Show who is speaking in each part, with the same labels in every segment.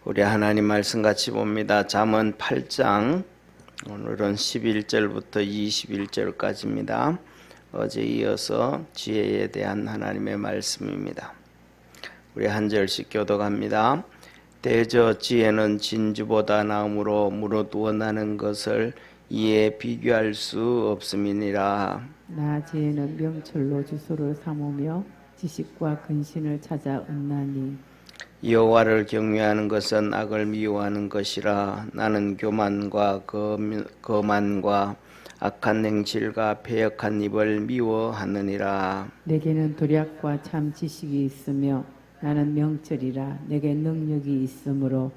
Speaker 1: 우리 하나님 말씀 같이 봅니다. 잠언 8장 오늘은 11절부터 21절까지입니다. 어제 이어서 지혜에 대한 하나님의 말씀입니다. 우리 한 절씩 교독합니다. 대저 지혜는 진주보다 나음으로 무릇 원하는 것을 이에 비교할 수 없음이니라.
Speaker 2: 나 지혜는 명철로 주소를 삼으며 지식과 근신을 찾아 얻나니.
Speaker 1: 여호와를 경외하는 것은 악을 미워하는 것이라. 나는 교만과 거만과 악한 행실과 패역한 입을 미워하느니라.
Speaker 2: 내게는 도략과 참 지식이 있으며 나는 명철이라. 내게 능력이 있으므로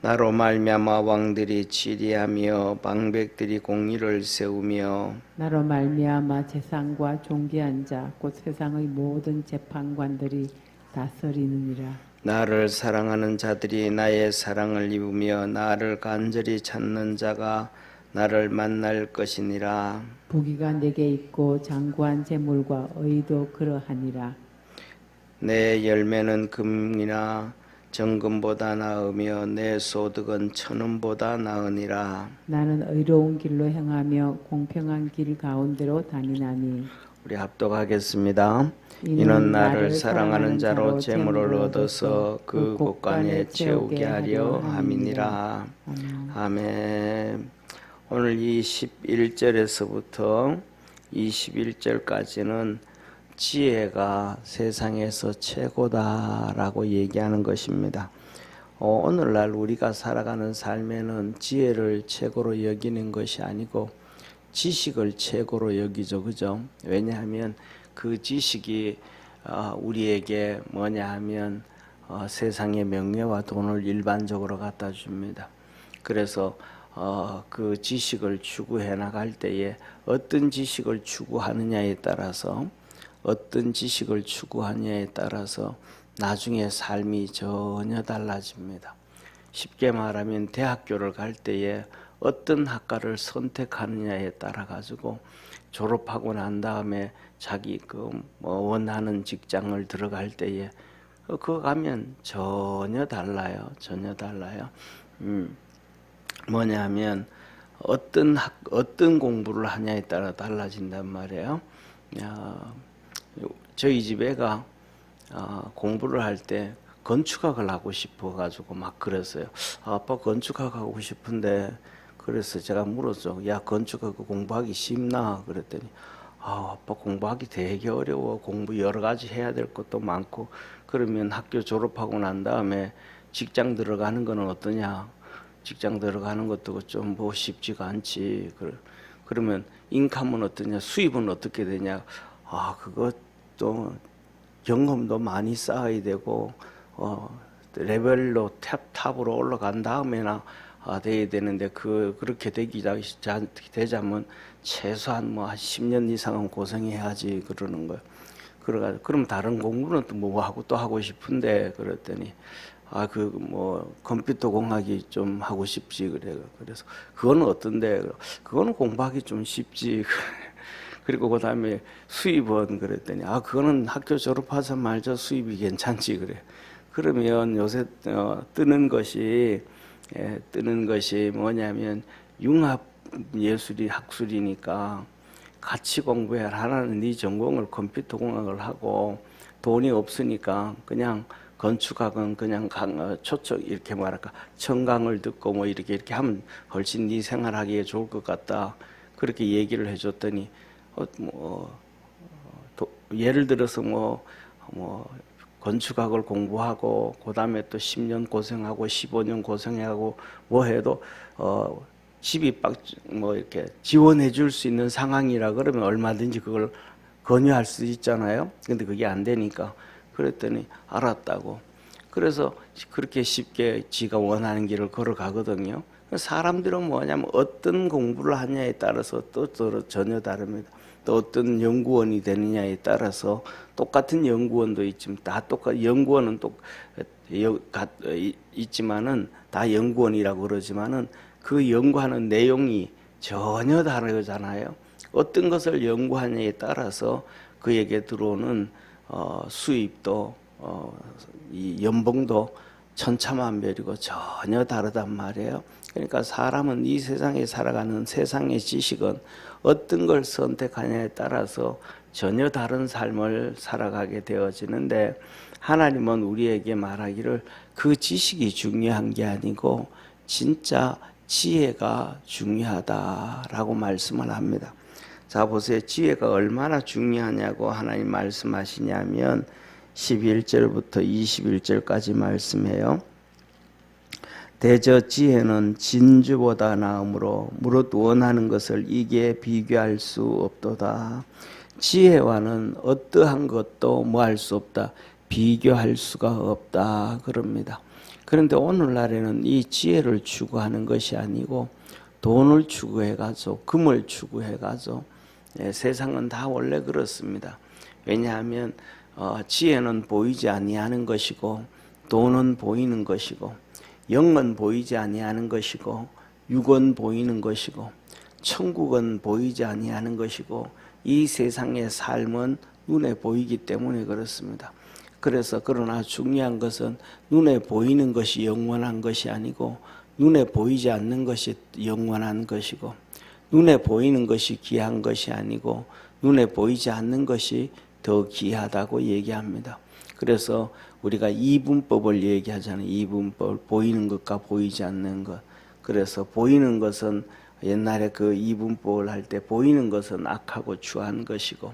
Speaker 1: 나로 말미암아 왕들이 치리하며 방백들이 공의를 세우며
Speaker 2: 나로 말미암아 재상과 존귀한 자 곧 세상의 모든 재판관들이 다스리느니라.
Speaker 1: 나를 사랑하는 자들이 나의 사랑을 입으며 나를 간절히 찾는 자가 나를 만날 것이니라.
Speaker 2: 부귀가 내게 있고 장구한 재물과 의도 그러하니라.
Speaker 1: 내 열매는 금이나 정금보다 나으며 내 소득은 천원보다 나으니라.
Speaker 2: 나는 의로운 길로 행하며 공평한 길 가운데로 다니나니.
Speaker 1: 우리 합독하겠습니다. 이는 나를 사랑하는 자로 재물을 얻어서 그 곳간에 채우게 하려 함이니라. 아멘. 오늘 이 11절에서부터 21절까지는 지혜가 세상에서 최고다라고 얘기하는 것입니다. 오늘날 우리가 살아가는 삶에는 지혜를 최고로 여기는 것이 아니고 지식을 최고로 여기죠, 그죠? 왜냐하면 그 지식이 우리에게 뭐냐 하면 세상의 명예와 돈을 일반적으로 갖다 줍니다. 그래서 그 지식을 추구해 나갈 때에 어떤 지식을 추구하느냐에 따라서 나중에 삶이 전혀 달라집니다. 쉽게 말하면 대학교를 갈 때에 어떤 학과를 선택하느냐에 따라 가지고 졸업하고 난 다음에 자기 원하는 직장을 들어갈 때에 그거 가면 전혀 달라요. 뭐냐면 어떤 공부를 하냐에 따라 달라진단 말이에요. 저희 집 애가 공부를 할 때 건축학을 하고 싶어 가지고 막 그랬어요. 아빠 건축학 하고 싶은데, 그래서 제가 물었죠. 야, 건축학 공부하기 쉽나? 그랬더니 아빠 공부하기 되게 어려워. 공부 여러 가지 해야 될 것도 많고. 그러면 학교 졸업하고 난 다음에 직장 들어가는 거는 어떠냐? 직장 들어가는 것도 좀 뭐 쉽지가 않지. 그러면 인컴은 어떠냐? 수입은 어떻게 되냐? 그것도 경험도 많이 쌓아야 되고 레벨로 탑으로 올라간 다음에나 돼야 되는데 그렇게 되자면 최소한 뭐 한 10년 이상은 고생해야지 그러는 거예요. 그럼 다른 공부는 또 뭐 하고 또 하고 싶은데, 그랬더니 컴퓨터 공학이 좀 하고 싶지 그래. 그래서 그거는 어떤데? 그거는 공부하기 좀 쉽지. 그리고 그 다음에 수입은 그랬더니 그거는 학교 졸업하자 말자 수입이 괜찮지 그래. 그러면 요새 뜨는 것이 뭐냐면 융합 예술이 학술이니까 같이 공부해야. 하나는 네 전공을 컴퓨터 공학을 하고 돈이 없으니까 그냥 건축학은 그냥 초청 이렇게 말할까 청강을 듣고 뭐 이렇게 하면 훨씬 네 생활하기에 좋을 것 같다. 그렇게 얘기를 해줬더니 예를 들어서 건축학을 공부하고 그 다음에 또 10년 고생하고 15년 고생하고 뭐 해도 집이 이렇게 지원해 줄 수 있는 상황이라 그러면 얼마든지 그걸 권유할 수 있잖아요. 근데 그게 안 되니까. 그랬더니 알았다고. 그래서 그렇게 쉽게 지가 원하는 길을 걸어가거든요. 사람들은 뭐냐면 어떤 공부를 하냐에 따라서 또 전혀 다릅니다. 또 어떤 연구원이 되느냐에 따라서 똑같은 연구원도 있지만 연구원은 있지만은 다 연구원이라고 그러지만은 그 연구하는 내용이 전혀 다르잖아요. 어떤 것을 연구하냐에 따라서 그에게 들어오는 수입도 이 연봉도 천차만별이고 전혀 다르단 말이에요. 그러니까 사람은 이 세상에 살아가는 세상의 지식은 어떤 걸 선택하냐에 따라서 전혀 다른 삶을 살아가게 되어지는데, 하나님은 우리에게 말하기를 그 지식이 중요한 게 아니고 진짜 지혜가 중요하다라고 말씀을 합니다. 자, 보세요. 지혜가 얼마나 중요하냐고 하나님 말씀하시냐면 11절부터 21절까지 말씀해요. 대저 지혜는 진주보다 나으므로 무릇 원하는 것을 이기에 비교할 수 없도다. 지혜와는 어떠한 것도 뭐 할 수 없다. 비교할 수가 없다. 그럽니다. 그런데 오늘날에는 이 지혜를 추구하는 것이 아니고 돈을 추구해가지고 금을 추구해가지고, 세상은 다 원래 그렇습니다. 왜냐하면 지혜는 보이지 아니하는 것이고 돈은 보이는 것이고 영은 보이지 아니하는 것이고 육은 보이는 것이고 천국은 보이지 아니하는 것이고 이 세상의 삶은 눈에 보이기 때문에 그렇습니다. 그래서 그러나 중요한 것은 눈에 보이는 것이 영원한 것이 아니고 눈에 보이지 않는 것이 영원한 것이고 눈에 보이는 것이 귀한 것이 아니고 눈에 보이지 않는 것이 더 귀하다고 얘기합니다. 그래서 우리가 이분법을 얘기하잖아요. 이분법, 보이는 것과 보이지 않는 것. 그래서 보이는 것은 옛날에 그 이분법을 할 때 보이는 것은 악하고 추한 것이고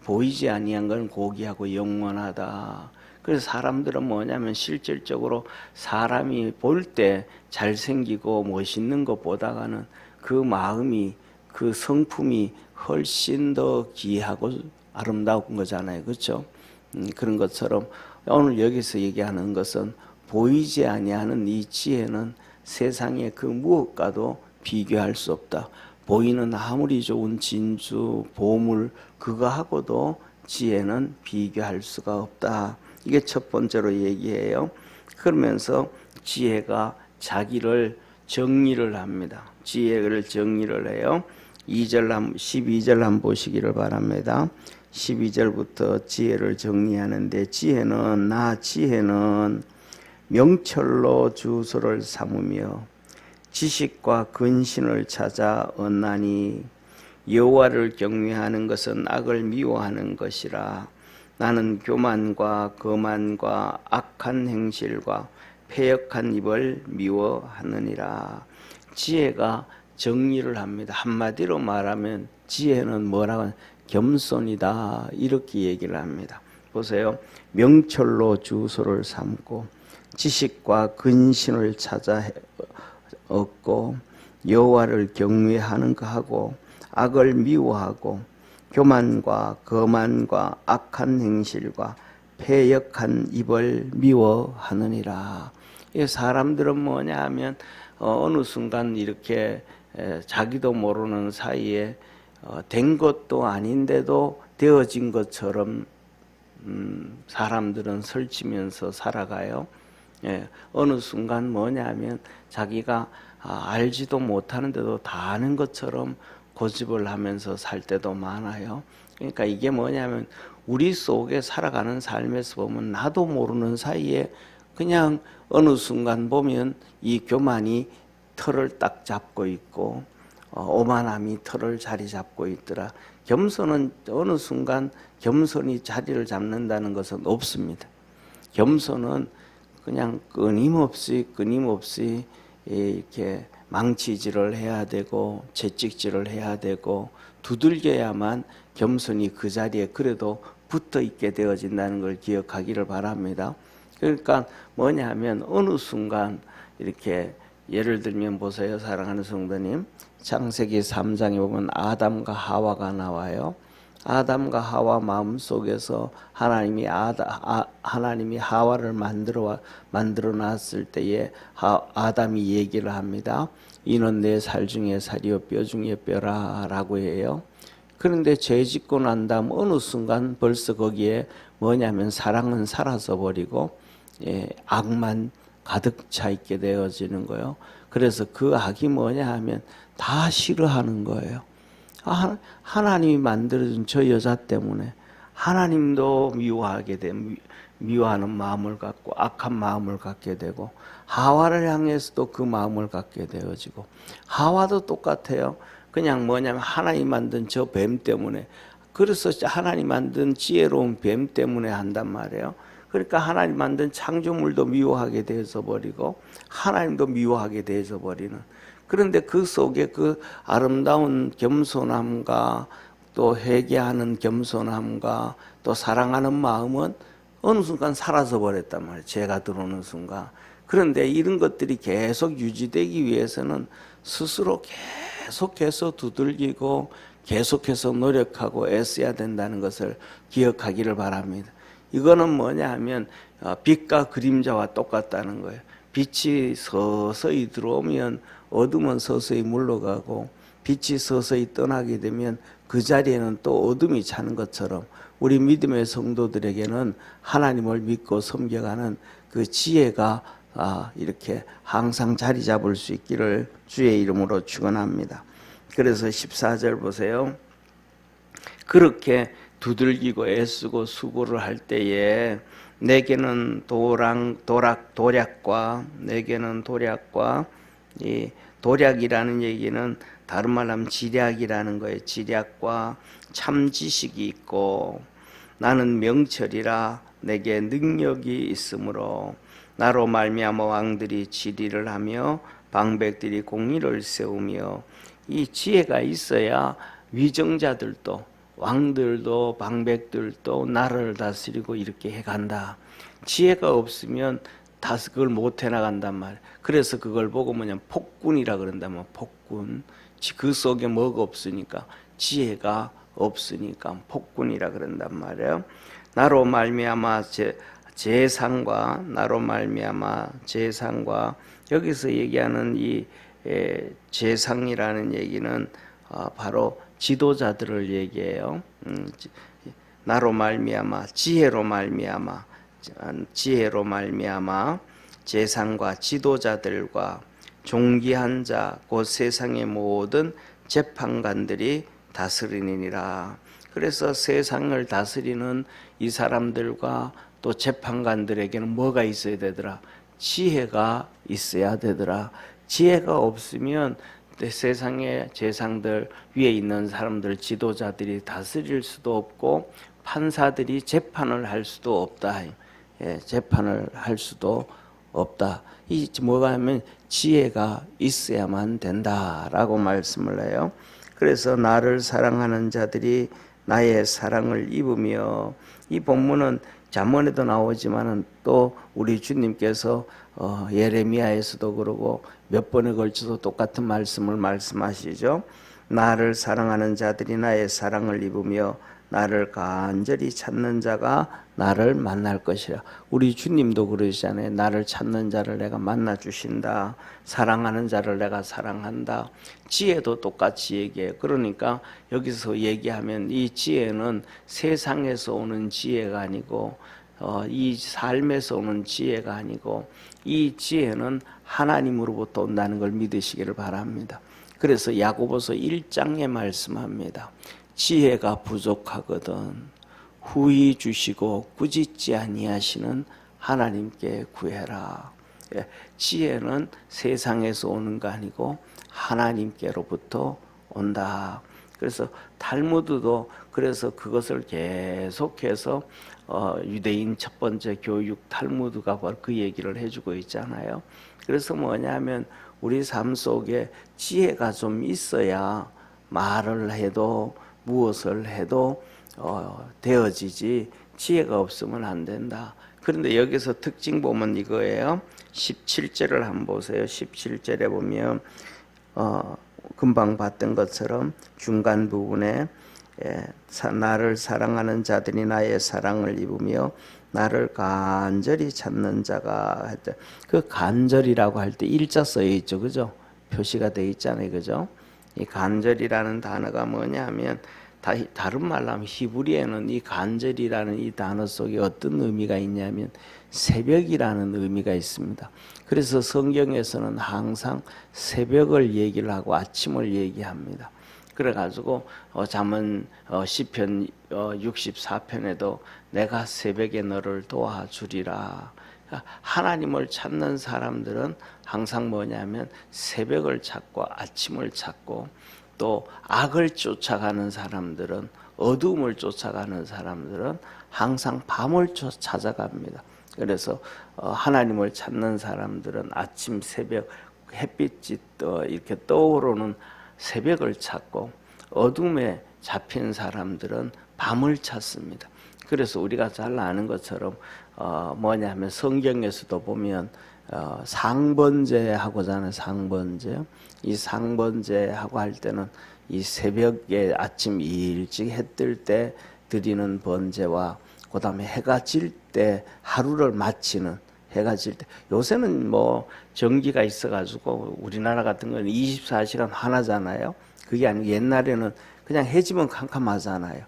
Speaker 1: 보이지 아니한 건 고귀하고 영원하다. 그래서 사람들은 뭐냐면 실질적으로 사람이 볼 때 잘생기고 멋있는 것보다는 그 마음이, 그 성품이 훨씬 더 귀하고 아름다운 거잖아요. 그렇죠? 그런 것처럼 오늘 여기서 얘기하는 것은 보이지 아니하는 이 지혜는 세상의 그 무엇과도 비교할 수 없다. 보이는 아무리 좋은 진주, 보물 그거하고도 지혜는 비교할 수가 없다. 이게 첫 번째로 얘기해요. 그러면서 지혜가 자기를 정리를 합니다. 지혜를 정리를 해요. 12절 한번 보시기를 바랍니다. 12절부터 지혜를 정리하는데 지혜는 명철로 주소를 삼으며 지식과 근신을 찾아 얻나니 여호와를 경외하는 것은 악을 미워하는 것이라. 나는 교만과 거만과 악한 행실과 패역한 입을 미워하느니라. 지혜가 정리를 합니다. 한마디로 말하면 지혜는 뭐라고 하냐? 겸손이다. 이렇게 얘기를 합니다. 보세요. 명철로 주소를 삼고 지식과 근신을 찾아 얻고 여호와를 경외하는 것하고 악을 미워하고 교만과 거만과 악한 행실과 패역한 입을 미워하느니라. 이 사람들은 뭐냐 하면 어느 순간 이렇게 자기도 모르는 사이에 된 것도 아닌데도 되어진 것처럼 사람들은 설치면서 살아가요. 어느 순간 뭐냐 하면 자기가 알지도 못하는데도 다 아는 것처럼 고집을 하면서 살 때도 많아요. 그러니까 이게 뭐냐면 우리 속에 살아가는 삶에서 보면 나도 모르는 사이에 그냥 어느 순간 보면 이 교만이 털을 딱 잡고 있고 오만함이 털을 자리 잡고 있더라. 겸손은 어느 순간 겸손이 자리를 잡는다는 것은 없습니다. 겸손은 그냥 끊임없이 이렇게 망치질을 해야 되고 채찍질을 해야 되고 두들겨야만 겸손이 그 자리에 그래도 붙어 있게 되어진다는 걸 기억하기를 바랍니다. 그러니까 뭐냐 하면 어느 순간 이렇게 예를 들면 보세요. 사랑하는 성도님, 창세기 3장에 보면 아담과 하와가 나와요. 아담과 하와 마음속에서 하나님이 하와를 만들어 놨을 때에 아담이 얘기를 합니다. 이는 내 살 중에 살이요 뼈 중에 뼈라라고 해요. 그런데 죄 짓고 난 다음 어느 순간 벌써 거기에 뭐냐면 사랑은 사라져 버리고 악만 가득 차 있게 되어지는 거예요. 그래서 그 악이 뭐냐 하면 다 싫어하는 거예요. 하나님이 만들어준 저 여자 때문에 하나님도 미워하는 마음을 갖고 악한 마음을 갖게 되고, 하와를 향해서도 그 마음을 갖게 되어지고, 하와도 똑같아요. 그냥 뭐냐면 하나님 만든 저 뱀 때문에, 그래서 하나님 만든 지혜로운 뱀 때문에 한단 말이에요. 그러니까 하나님 만든 창조물도 미워하게 되어서 버리고 하나님도 미워하게 되어서 버리는. 그런데 그 속에 그 아름다운 겸손함과 또 회개하는 겸손함과 또 사랑하는 마음은 어느 순간 사라져 버렸단 말이에요. 죄가 들어오는 순간. 그런데 이런 것들이 계속 유지되기 위해서는 스스로 계속해서 두들기고 계속해서 노력하고 애써야 된다는 것을 기억하기를 바랍니다. 이거는 뭐냐 하면 빛과 그림자와 똑같다는 거예요. 빛이 서서히 들어오면 어둠은 서서히 물러가고, 빛이 서서히 떠나게 되면 그 자리에는 또 어둠이 차는 것처럼 우리 믿음의 성도들에게는 하나님을 믿고 섬겨가는 그 지혜가 이렇게 항상 자리 잡을 수 있기를 주의 이름으로 축원합니다. 그래서 14절 보세요. 그렇게 두들기고 애쓰고 수고를 할 때에 내게는 도략과 이 도략이라는 얘기는 다른 말로 하면 지략이라는 거예요. 지략과 참 지식이 있고, 나는 명철이라 내게 능력이 있으므로 나로 말미암아 왕들이 지리를 하며 방백들이 공의를 세우며. 이 지혜가 있어야 위정자들도 왕들도 방백들도 나라를 다스리고 이렇게 해간다. 지혜가 없으면 다시 그걸 못 해나간단 말이에요. 그래서 그걸 보고 뭐냐면 폭군이라 그런다면 폭군. 그 속에 뭐가 없으니까, 지혜가 없으니까 폭군이라 그런단 말이에요. 나로 말미암아 재상과 여기서 얘기하는 이 재상이라는 얘기는 바로 지도자들을 얘기해요. 나로 말미암아 지혜로 말미암아 재상과 지도자들과 존귀한 자 곧 세상의 모든 재판관들이 다스리니라. 그래서 세상을 다스리는 이 사람들과 또 재판관들에게는 뭐가 있어야 되더라? 지혜가 있어야 되더라. 지혜가 없으면 세상의 재상들 위에 있는 사람들, 지도자들이 다스릴 수도 없고 판사들이 재판을 할 수도 없다. 재판을 할 수도 없다. 이 뭐가 하면 지혜가 있어야만 된다라고 말씀을 해요. 그래서 나를 사랑하는 자들이 나의 사랑을 입으며, 이 본문은 잠언에도 나오지만은 또 우리 주님께서 예레미야에서도 그러고 몇 번에 걸쳐서 똑같은 말씀을 말씀하시죠. 나를 사랑하는 자들이 나의 사랑을 입으며 나를 간절히 찾는 자가 나를 만날 것이라. 우리 주님도 그러시잖아요. 나를 찾는 자를 내가 만나 주신다. 사랑하는 자를 내가 사랑한다. 지혜도 똑같이 얘기해요. 그러니까 여기서 얘기하면 이 지혜는 세상에서 오는 지혜가 아니고 이 삶에서 오는 지혜가 아니고, 이 지혜는 하나님으로부터 온다는 걸 믿으시기를 바랍니다. 그래서 야고보서 1장에 말씀합니다. 지혜가 부족하거든 후히 주시고 꾸짖지 아니하시는 하나님께 구해라. 지혜는 세상에서 오는 거 아니고 하나님께로부터 온다. 그래서 탈무드도 그래서 그것을 계속해서 유대인 첫 번째 교육 탈무드가 바로 그 얘기를 해주고 있잖아요. 그래서 뭐냐면 우리 삶 속에 지혜가 좀 있어야 말을 해도 무엇을 해도 되어지지, 지혜가 없으면 안 된다. 그런데 여기서 특징 보면 이거예요. 17절을 한번 보세요. 17절에 보면 금방 봤던 것처럼 중간 부분에 나를 사랑하는 자들이 나의 사랑을 입으며 나를 간절히 찾는 자가 했다. 그 간절이라고 할 때 일자 써 있죠, 그죠? 표시가 돼 있잖아요, 그죠? 이 간절이라는 단어가 뭐냐 하면 다른 말로 하면 히브리에는 이 간절이라는 이 단어 속에 어떤 의미가 있냐면 새벽이라는 의미가 있습니다. 그래서 성경에서는 항상 새벽을 얘기를 하고 아침을 얘기합니다. 그래가지고 잠언 시편 64편에도 내가 새벽에 너를 도와주리라. 하나님을 찾는 사람들은 항상 뭐냐면 새벽을 찾고 아침을 찾고, 또 악을 쫓아가는 사람들은, 어두움을 쫓아가는 사람들은 항상 밤을 찾아갑니다. 그래서 하나님을 찾는 사람들은 아침 새벽 햇빛이 이렇게 떠오르는 새벽을 찾고, 어둠에 잡힌 사람들은 밤을 찾습니다. 그래서 우리가 잘 아는 것처럼 뭐냐면 성경에서도 보면 상번제하고 하잖아요. 상번제. 이 상번제하고 할 때는 이 새벽에 아침 일찍 해 뜰 때 드리는 번제와, 그 다음에 해가 질 때 하루를 마치는, 해가 질 때, 요새는 뭐 전기가 있어가지고 우리나라 같은 건 24시간 하나잖아요. 그게 아니고 옛날에는 그냥 해지면 캄캄하잖아요.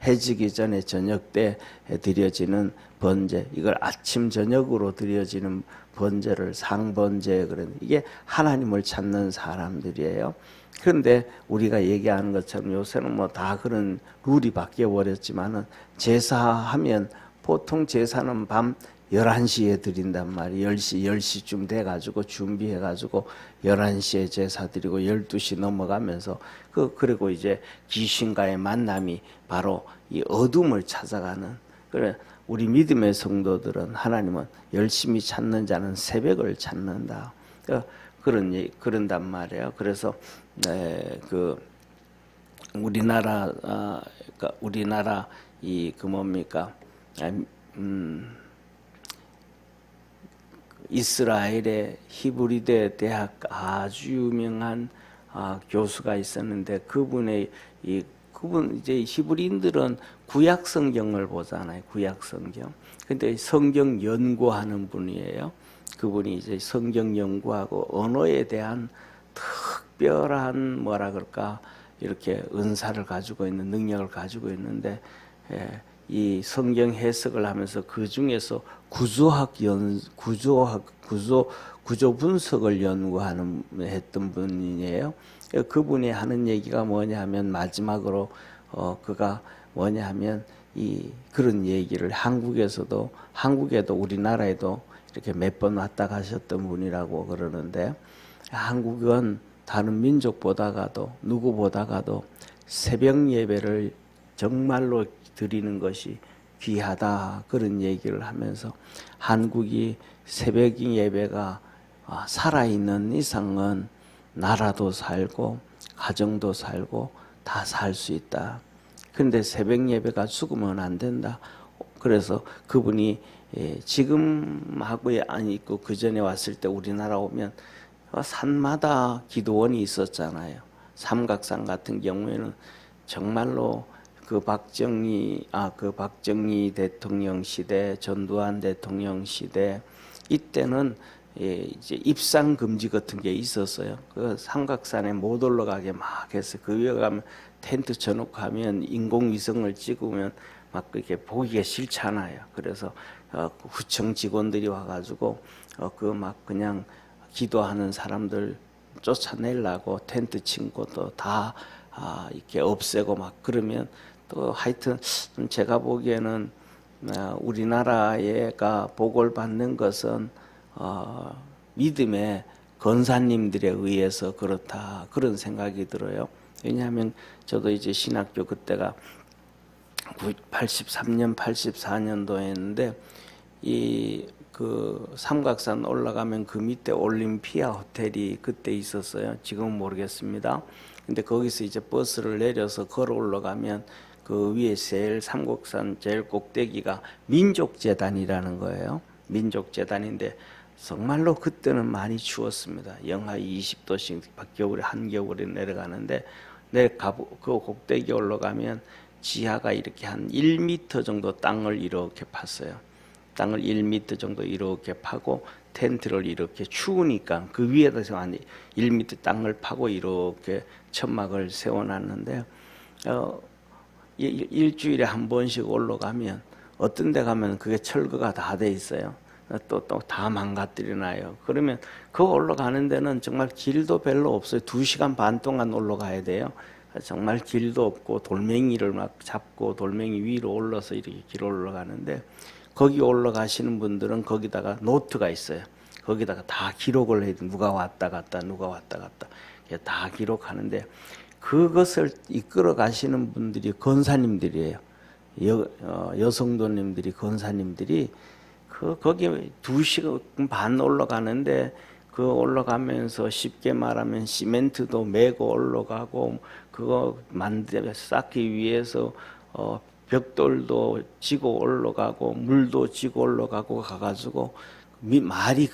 Speaker 1: 해지기 전에 저녁 때 드려지는 번제, 이걸 아침 저녁으로 드려지는 번제를 상번제, 그런, 이게 하나님을 찾는 사람들이에요. 그런데 우리가 얘기하는 것처럼 요새는 뭐 다 그런 룰이 바뀌어 버렸지만은, 제사하면 보통 제사는 밤 11시에 드린단 말이에요. 10시쯤 돼가지고 준비해가지고 11시에 제사 드리고 12시 넘어가면서 그리고 이제 귀신과의 만남이 바로 이 어둠을 찾아가는, 그래 우리 믿음의 성도들은 하나님은 열심히 찾는 자는 새벽을 찾는다. 그런단 말이에요. 그래서 우리나라 뭡니까? 이스라엘의 히브리대 대학 아주 유명한 교수가 있었는데, 그분 이제 히브리인들은 구약 성경을 보잖아요. 구약 성경. 근데 성경 연구하는 분이에요. 그분이 이제 성경 연구하고 언어에 대한 특별한 뭐라 그럴까, 이렇게 은사를 가지고 있는, 능력을 가지고 있는데, 이 성경 해석을 하면서 그 중에서 구조 분석을 했던 분이에요. 그분이 하는 얘기가 뭐냐면, 마지막으로 그가 뭐냐면 그런 얘기를 한국에도 우리나라에도 이렇게 몇 번 왔다 가셨던 분이라고 그러는데, 한국은 다른 민족보다가도 누구보다가도 새벽 예배를 정말로 드리는 것이 귀하다, 그런 얘기를 하면서, 한국이 새벽 예배가 살아있는 이상은 나라도 살고 가정도 살고 다 살 수 있다. 그런데 새벽 예배가 죽으면 안 된다. 그래서 그분이 지금하고 아니 있고 그 전에 왔을 때 우리나라 오면 산마다 기도원이 있었잖아요. 삼각산 같은 경우에는 정말로 그 박정희 대통령 시대, 전두환 대통령 시대, 이때는 이제 입상 금지 같은 게 있었어요. 그 삼각산에 못 올라가게 막 해서, 그 위에 가면 텐트 쳐놓고 하면 인공위성을 찍으면 막 그렇게 보기가 싫잖아요. 그래서 구청 직원들이 와가지고 그 막 그냥 기도하는 사람들 쫓아내려고 텐트 친 것도 다 이렇게 없애고 막 그러면, 또 하여튼 제가 보기에는 우리나라가 복을 받는 것은 믿음의 권사님들에 의해서 그렇다, 그런 생각이 들어요. 왜냐하면 저도 이제 신학교 그때가 83년, 84년도였는데, 그 삼각산 올라가면 그 밑에 올림피아 호텔이 그때 있었어요. 지금은 모르겠습니다. 근데 거기서 이제 버스를 내려서 걸어 올라가면 그 위에 삼각산 제일 꼭대기가 민족재단이라는 거예요. 민족재단인데 정말로 그때는 많이 추웠습니다. 영하 20도씩 겨울에 한겨울에 내려가는데, 그 꼭대기 올라가면 지하가 이렇게 한 1m 정도 땅을 이렇게 팠어요. 땅을 1m 정도 이렇게 파고 텐트를 이렇게 추우니까 그 위에다가 한 1m 땅을 파고 이렇게 천막을 세워놨는데, 일주일에 한 번씩 올라가면 어떤 데 가면 그게 철거가 다 돼 있어요. 또 다 망가뜨려놔요. 그러면 그 올라가는 데는 정말 길도 별로 없어요. 2시간 반 동안 올라가야 돼요. 정말 길도 없고 돌멩이를 막 잡고 돌멩이 위로 올라서 이렇게 길어 올라가는데, 거기 올라가시는 분들은 거기다가 노트가 있어요. 거기다가 다 기록을 해요. 누가 왔다 갔다 누가 왔다 갔다 다 기록하는데, 그것을 이끌어 가시는 분들이 권사님들이에요. 여성도님들이, 권사님들이 거기 2시간 반 올라가는데, 그 올라가면서 쉽게 말하면 시멘트도 메고 올라가고, 그거 쌓기 위해서 벽돌도 지고 올라가고 물도 지고 올라가고 가가지고, 말이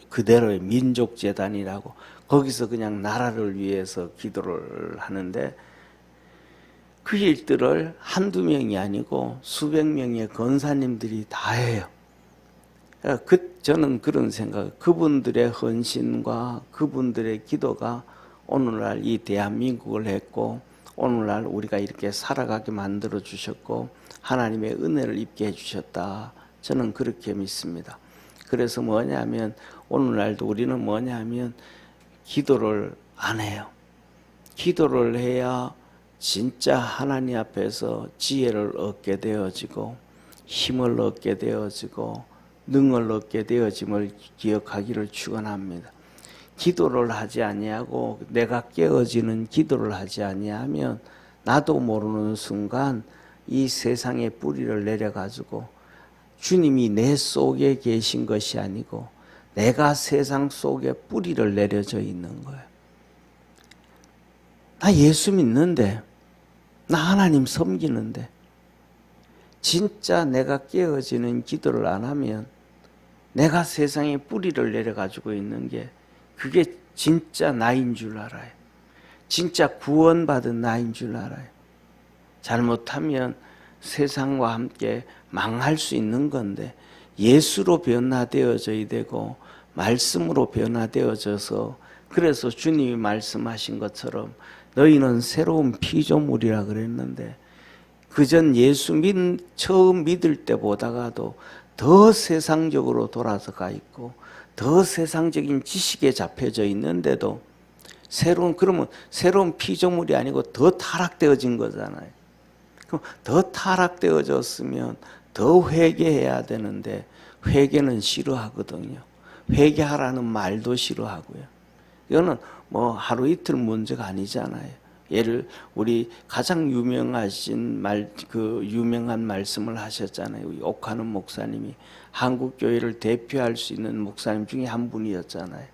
Speaker 1: 그대로의 민족재단이라고, 거기서 그냥 나라를 위해서 기도를 하는데, 그 일들을 한두 명이 아니고 수백 명의 권사님들이 다 해요. 저는 그런 생각, 그분들의 헌신과 그분들의 기도가 오늘날 이 대한민국을 했고, 오늘날 우리가 이렇게 살아가게 만들어 주셨고, 하나님의 은혜를 입게 해주셨다. 저는 그렇게 믿습니다. 그래서 뭐냐면, 오늘날도 우리는 뭐냐면 기도를 안 해요. 기도를 해야 진짜 하나님 앞에서 지혜를 얻게 되어지고, 힘을 얻게 되어지고, 능을 얻게 되어짐을 기억하기를 축원합니다. 기도를 하지 아니하고 내가 깨어지는 기도를 하지 아니하면, 나도 모르는 순간 이 세상에 뿌리를 내려가지고, 주님이 내 속에 계신 것이 아니고 내가 세상 속에 뿌리를 내려져 있는 거예요. 나 예수 믿는데, 나 하나님 섬기는데, 진짜 내가 깨어지는 기도를 안 하면 내가 세상에 뿌리를 내려가지고 있는 게, 그게 진짜 나인 줄 알아요. 진짜 구원받은 나인 줄 알아요. 잘못하면 세상과 함께 망할 수 있는 건데, 예수로 변화되어져야 되고 말씀으로 변화되어져서, 그래서 주님이 말씀하신 것처럼 너희는 새로운 피조물이라 그랬는데, 그전 예수 처음 믿을 때보다가도 더 세상적으로 돌아서 가 있고, 더 세상적인 지식에 잡혀져 있는데도, 그러면 새로운 피조물이 아니고 더 타락되어진 거잖아요. 그럼 더 타락되어졌으면 더 회개해야 되는데, 회개는 싫어하거든요. 회개하라는 말도 싫어하고요. 이거는 뭐 하루 이틀 문제가 아니잖아요. 우리 가장 유명한 말씀을 하셨잖아요. 옥하는 목사님이 한국 교회를 대표할 수 있는 목사님 중에 한 분이었잖아요.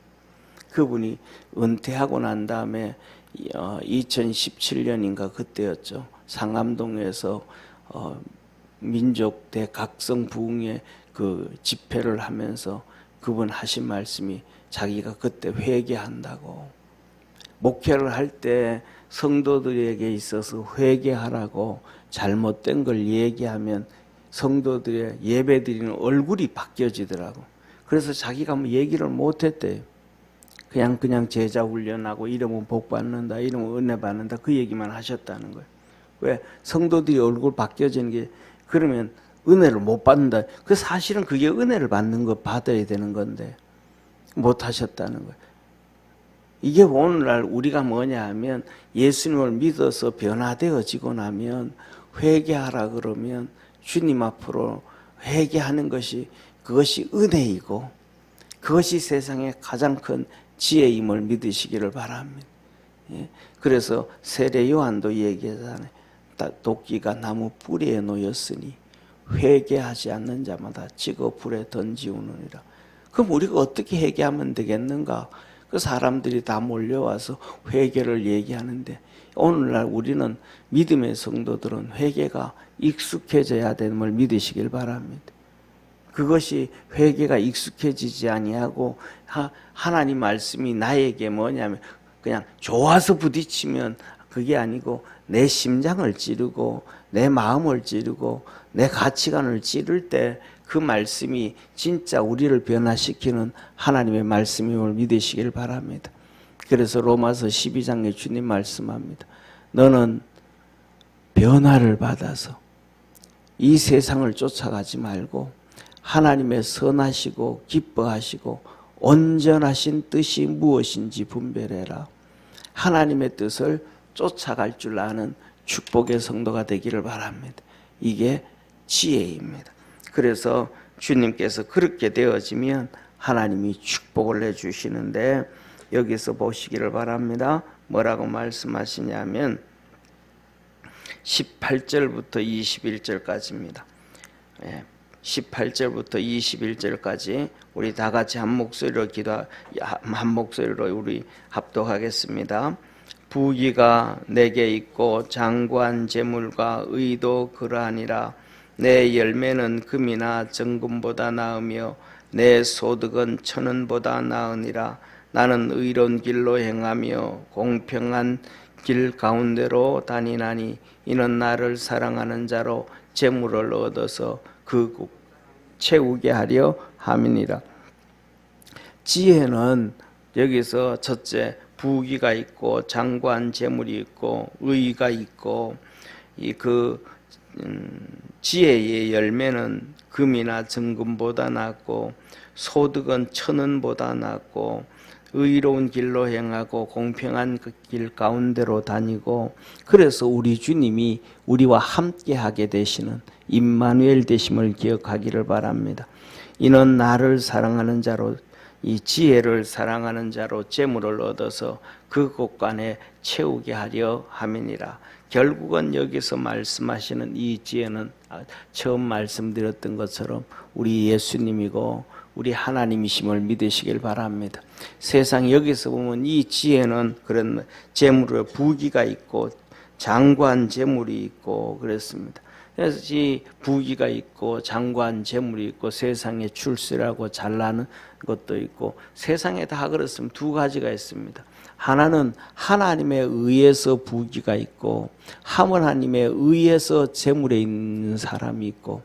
Speaker 1: 그분이 은퇴하고 난 다음에 2017년인가 그때였죠. 상암동에서 민족 대각성 부흥회 그 집회를 하면서 그분 하신 말씀이, 자기가 그때 회개한다고, 목회를 할 때 성도들에게 있어서 회개하라고 잘못된 걸 얘기하면 성도들의 예배드리는 얼굴이 바뀌어지더라고. 그래서 자기가 뭐 얘기를 못했대요. 그냥 제자 훈련하고 이러면 복 받는다, 이러면 은혜 받는다, 그 얘기만 하셨다는 거예요. 왜? 성도들이 얼굴 바뀌어지는 게, 그러면 은혜를 못 받는다. 그 사실은 그게 은혜를 받는 거 받아야 되는 건데 못 하셨다는 거예요. 이게 오늘날 우리가 뭐냐 하면, 예수님을 믿어서 변화되어지고 나면 회개하라 그러면 주님 앞으로 회개하는 것이, 그것이 은혜이고 그것이 세상에 가장 큰 지혜임을 믿으시기를 바랍니다. 그래서 세례 요한도 얘기하잖아요. 도끼가 나무 뿌리에 놓였으니 회개하지 않는 자마다 찍어 불에 던지우느니라. 그럼 우리가 어떻게 회개하면 되겠는가? 그 사람들이 다 몰려와서 회개를 얘기하는데, 오늘날 우리는, 믿음의 성도들은 회개가 익숙해져야 됨을 믿으시길 바랍니다. 그것이 회개가 익숙해지지 아니하고, 하나님 말씀이 나에게 뭐냐면 그냥 좋아서 부딪히면 그게 아니고, 내 심장을 찌르고 내 마음을 찌르고 내 가치관을 찌를 때 그 말씀이 진짜 우리를 변화시키는 하나님의 말씀임을 믿으시길 바랍니다. 그래서 로마서 12장에 주님 말씀합니다. 너는 변화를 받아서 이 세상을 쫓아가지 말고 하나님의 선하시고 기뻐하시고 온전하신 뜻이 무엇인지 분별해라. 하나님의 뜻을 쫓아갈 줄 아는 축복의 성도가 되기를 바랍니다. 이게 지혜입니다. 그래서 주님께서 그렇게 되어지면 하나님이 축복을 해주시는데 여기서 보시기를 바랍니다. 뭐라고 말씀하시냐면 18절부터 21절까지입니다. 18절부터 21절까지 우리 다 같이 한 목소리로 우리 합독하겠습니다. 부귀가 내게 있고 장구한 재물과 의도 그러하니라. 내 열매는 금이나 정금보다 나으며 내 소득은 천원보다 나으니라. 나는 의로운 길로 행하며 공평한 길 가운데로 다니나니 이는 나를 사랑하는 자로 재물을 얻어서 그 채우게 하려 함이니라. 지혜는 여기서 첫째 부귀가 있고 장구한 재물이 있고 의가 있고 지혜의 열매는 금이나 정금보다 낫고 소득은 천원보다 낫고 의로운 길로 행하고 공평한 그 길 가운데로 다니고 그래서 우리 주님이 우리와 함께하게 되시는 임마누엘 되심을 기억하기를 바랍니다. 이는 나를 사랑하는 자로 이 지혜를 사랑하는 자로 재물을 얻어서 그 곳간에 채우게 하려 함이니라. 결국은 여기서 말씀하시는 이 지혜는 처음 말씀드렸던 것처럼 우리 예수님이고 우리 하나님이심을 믿으시길 바랍니다. 세상 여기서 보면 이 지혜는 그런 재물의 부귀가 있고 장구한 재물이 있고 그렇습니다. 그래서 이 부귀가 있고 장구한 재물이 있고 세상에 출세라고 잘나는 것도 있고 세상에 다 그렇습니다. 두 가지가 있습니다. 하나는 하나님에 의해서 부귀가 있고 하나님에 의해서 재물에 있는 사람이 있고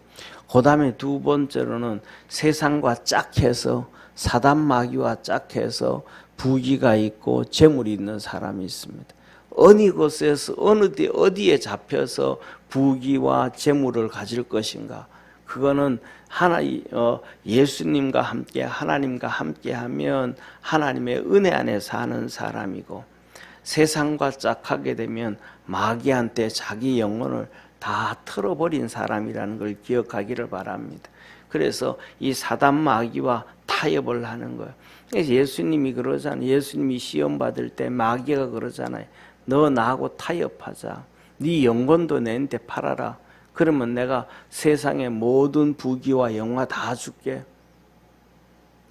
Speaker 1: 그 다음에 두 번째로는 세상과 짝해서 사단 마귀와 짝해서 부귀가 있고 재물이 있는 사람이 있습니다. 어느 곳에서 어디에 잡혀서 부귀와 재물을 가질 것인가? 그거는 예수님과 함께 하나님과 함께하면 하나님의 은혜 안에 사는 사람이고 세상과 짝하게 되면 마귀한테 자기 영혼을 다 털어버린 사람이라는 걸 기억하기를 바랍니다. 그래서 이 사단 마귀와 타협을 하는 거예요. 그래서 예수님이 그러잖아요. 예수님이 시험 받을 때 마귀가 그러잖아요. 너 나하고 타협하자. 네 영혼도 내한테 팔아라. 그러면 내가 세상의 모든 부귀와 영화 다 줄게.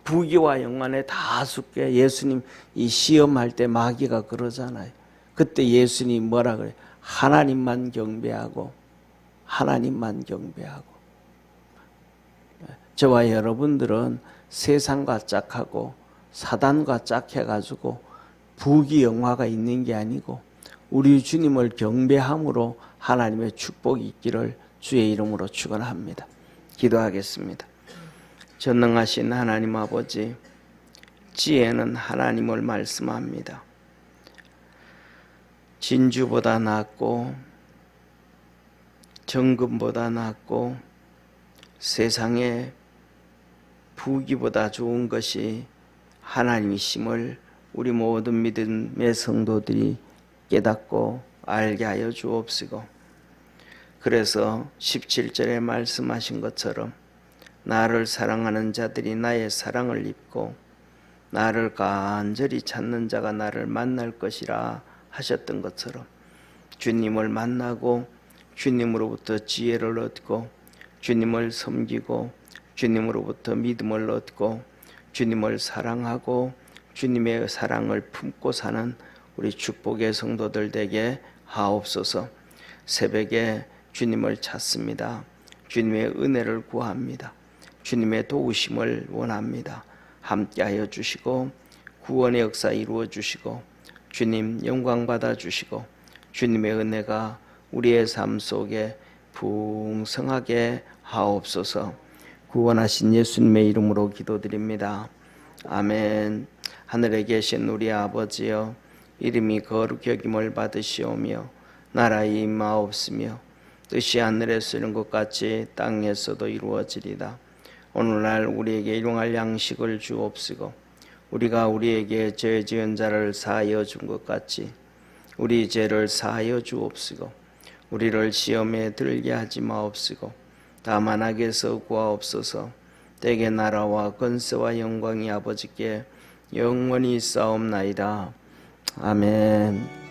Speaker 1: 부귀와 영광에 다 줄게. 예수님 이 시험할 때 마귀가 그러잖아요. 그때 예수님 뭐라 그래? 하나님만 경배하고 하나님만 경배하고. 저와 여러분들은 세상과 짝하고 사단과 짝해가지고 부귀 영화가 있는 게 아니고 우리 주님을 경배함으로 하나님의 축복이 있기를 주의 이름으로 축원합니다. 기도하겠습니다. 전능하신 하나님 아버지, 지혜는 하나님을 말씀합니다. 진주보다 낫고 정금보다 낫고 세상의 부귀보다 좋은 것이 하나님이심을 우리 모든 믿음의 성도들이 깨닫고 알게 하여 주옵시고, 그래서 17절에 말씀하신 것처럼 나를 사랑하는 자들이 나의 사랑을 입고 나를 간절히 찾는 자가 나를 만날 것이라 하셨던 것처럼 주님을 만나고 주님으로부터 지혜를 얻고 주님을 섬기고 주님으로부터 믿음을 얻고 주님을 사랑하고 주님의 사랑을 품고 사는 우리 축복의 성도들 되게 하옵소서. 새벽에 주님을 찾습니다. 주님의 은혜를 구합니다. 주님의 도우심을 원합니다. 함께하여 주시고 구원의 역사 이루어 주시고 주님 영광 받아 주시고 주님의 은혜가 우리의 삶 속에 풍성하게 하옵소서. 구원하신 예수님의 이름으로 기도드립니다. 아멘. 하늘에 계신 우리 아버지여, 이름이 거룩히 여김을 받으시오며 나라의 임하옵시며 뜻이 하늘에서 이룬 것 같이 땅에서도 이루어지리다. 오늘날 우리에게 일용할 양식을 주옵시고 우리가 우리에게 죄 지은 자를 사하여 준 것 같이 우리 죄를 사하여 주옵시고 우리를 시험에 들게 하지 마옵시고 다만 악에서 구하옵소서. 때의 나라와 권세와 영광이 아버지께 영원히 있사옵나이다. 아멘.